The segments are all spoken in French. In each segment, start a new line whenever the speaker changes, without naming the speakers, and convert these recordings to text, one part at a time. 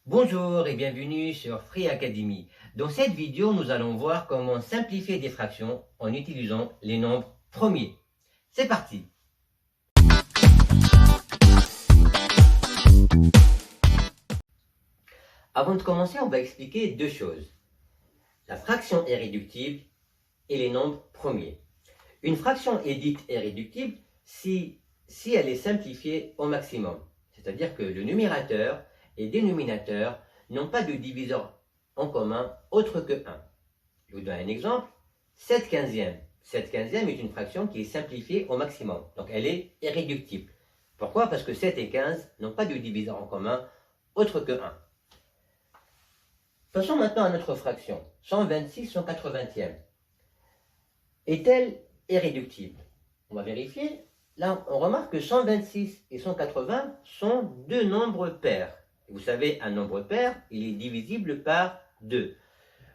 Bonjour et bienvenue sur Free Academy. Dans cette vidéo, nous allons voir comment simplifier des fractions en utilisant les nombres premiers. C'est parti! Avant de commencer, on va expliquer deux choses. La fraction irréductible et les nombres premiers. Une fraction est dite irréductible si elle est simplifiée au maximum. C'est-à-dire que le numérateur et dénominateur n'ont pas de diviseur en commun autre que 1. Je vous donne un exemple. 7 quinzièmes. 7 quinzièmes est une fraction qui est simplifiée au maximum. Donc elle est irréductible. Pourquoi? Parce que 7 et 15 n'ont pas de diviseur en commun autre que 1. Passons maintenant à notre fraction. 126 180e. Est-elle irréductible? On va vérifier. Là, on remarque que 126 et 180 sont deux nombres pairs. Vous savez, un nombre pair, il est divisible par 2.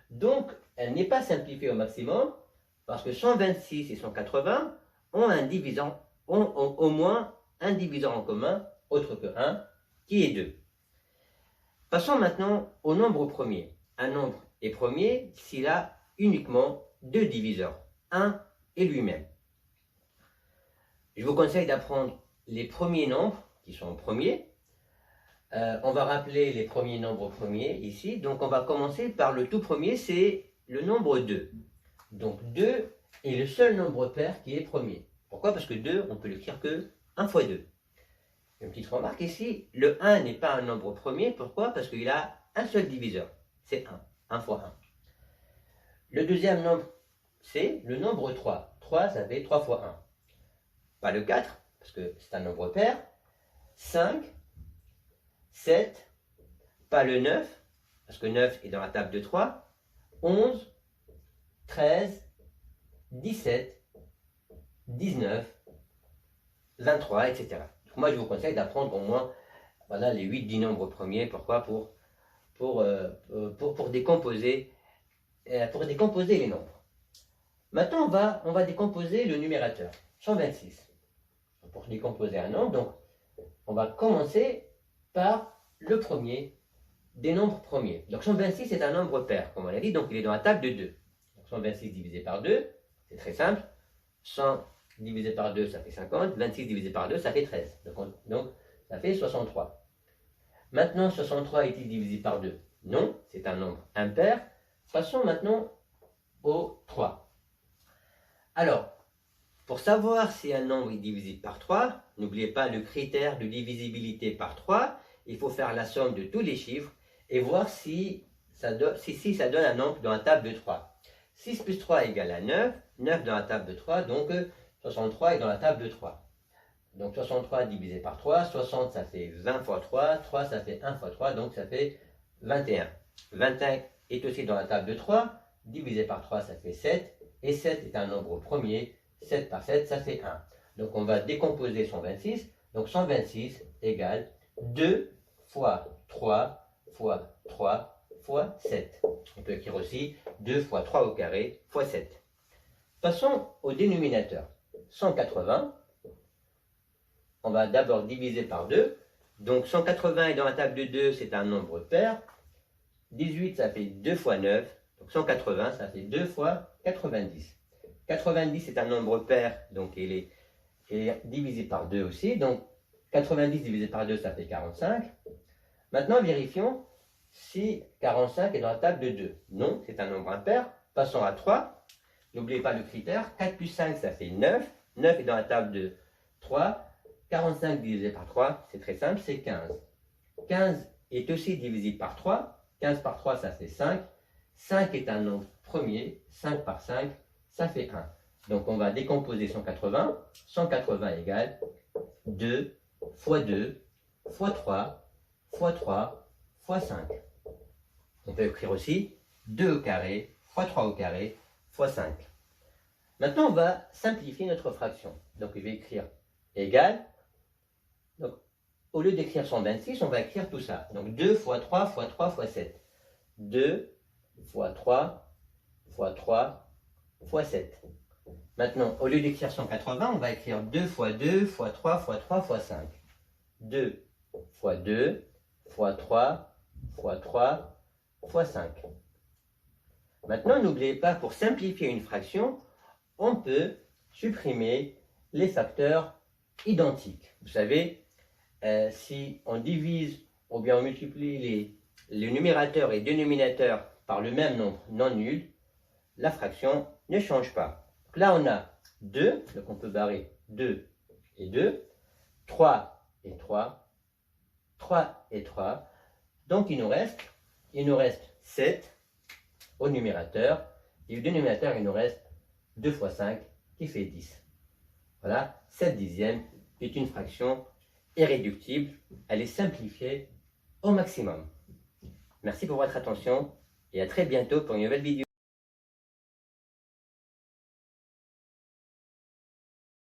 Donc, elle n'est pas simplifiée au maximum, parce que 126 et 180 ont au moins un diviseur en commun, autre que 1, qui est 2. Passons maintenant au nombre premier. Un nombre est premier s'il a uniquement deux diviseurs, 1 et lui-même. Je vous conseille d'apprendre les premiers nombres qui sont premiers. On va rappeler les premiers nombres premiers ici. Donc on va commencer par le tout premier, c'est le nombre 2. Donc 2 est le seul nombre pair qui est premier. Pourquoi? Parce que 2, on peut l'écrire que 1 fois 2. Une petite remarque ici, le 1 n'est pas un nombre premier. Pourquoi? Parce qu'il a un seul diviseur. C'est 1. 1 fois 1. Le deuxième nombre, c'est le nombre 3. 3, ça fait 3 fois 1. Pas le 4, parce que c'est un nombre pair. 5, 7, pas le 9, parce que 9 est dans la table de 3. 11, 13, 17, 19, 23, etc. Donc moi, je vous conseille d'apprendre au moins les 8-10 nombres premiers. Pourquoi? Pour décomposer les nombres. Maintenant, on va décomposer le numérateur. 126. Pour décomposer un nombre, donc, on va commencer par le premier des nombres premiers. Donc 126 est un nombre pair, comme on l'a dit, donc il est dans la table de 2. Donc 126 divisé par 2, c'est très simple. 100 divisé par 2, ça fait 50. 26 divisé par 2, ça fait 13. Donc ça fait 63. Maintenant, 63 est-il divisé par 2? Non, c'est un nombre impair. Passons maintenant au 3. Alors, pour savoir si un nombre est divisible par 3, n'oubliez pas le critère de divisibilité par 3. Il faut faire la somme de tous les chiffres et voir si ça donne un nombre dans la table de 3. 6 plus 3 égale à 9. 9 dans la table de 3, donc 63 est dans la table de 3. Donc 63 divisé par 3, 60 ça fait 20 fois 3, 3 ça fait 1 fois 3, donc ça fait 21. 21 est aussi dans la table de 3, divisé par 3 ça fait 7, et 7 est un nombre premier. 7 par 7, ça fait 1. Donc on va décomposer 126. Donc 126 égale 2 fois 3 fois 3 fois 7. On peut écrire aussi 2 fois 3 au carré fois 7. Passons au dénominateur. 180. On va d'abord diviser par 2. Donc 180 est dans la table de 2, c'est un nombre pair. 18, ça fait 2 fois 9. Donc 180, ça fait 2 fois 90. 90 est un nombre pair, donc il est divisé par 2 aussi. Donc 90 divisé par 2, ça fait 45. Maintenant, vérifions si 45 est dans la table de 2. Non, c'est un nombre impair. Passons à 3. N'oubliez pas le critère. 4 plus 5, ça fait 9. 9 est dans la table de 3. 45 divisé par 3, c'est très simple, c'est 15. 15 est aussi divisible par 3. 15 par 3, ça fait 5. 5 est un nombre premier. 5 par 5, ça fait 1. Donc on va décomposer 180. 180 égale 2 fois 2 fois 3 fois 3 fois 5. On peut écrire aussi 2 au carré fois 3 au carré fois 5. Maintenant on va simplifier notre fraction. Donc je vais écrire égal. Donc au lieu d'écrire 126, on va écrire tout ça. Donc 2 fois 3 fois 3 fois 7. 2 fois 3 fois 3 fois 7. Maintenant, au lieu d'écrire 180, on va écrire 2 fois 2 fois 3 fois 3 fois 5. 2 fois 2 fois 3 fois 3 fois 5. Maintenant, n'oubliez pas, pour simplifier une fraction, on peut supprimer les facteurs identiques. Vous savez, si on divise ou bien on multiplie le numérateur et dénominateur par le même nombre non nul, la fraction ne change pas. Donc là, on a 2, donc on peut barrer 2 et 2, 3 et 3, 3 et 3. Donc il nous reste 7 au numérateur, et au dénominateur, il nous reste 2 fois 5 qui fait 10. Voilà, 7 dixièmes est une fraction irréductible, elle est simplifiée au maximum. Merci pour votre attention et à très bientôt pour une nouvelle vidéo.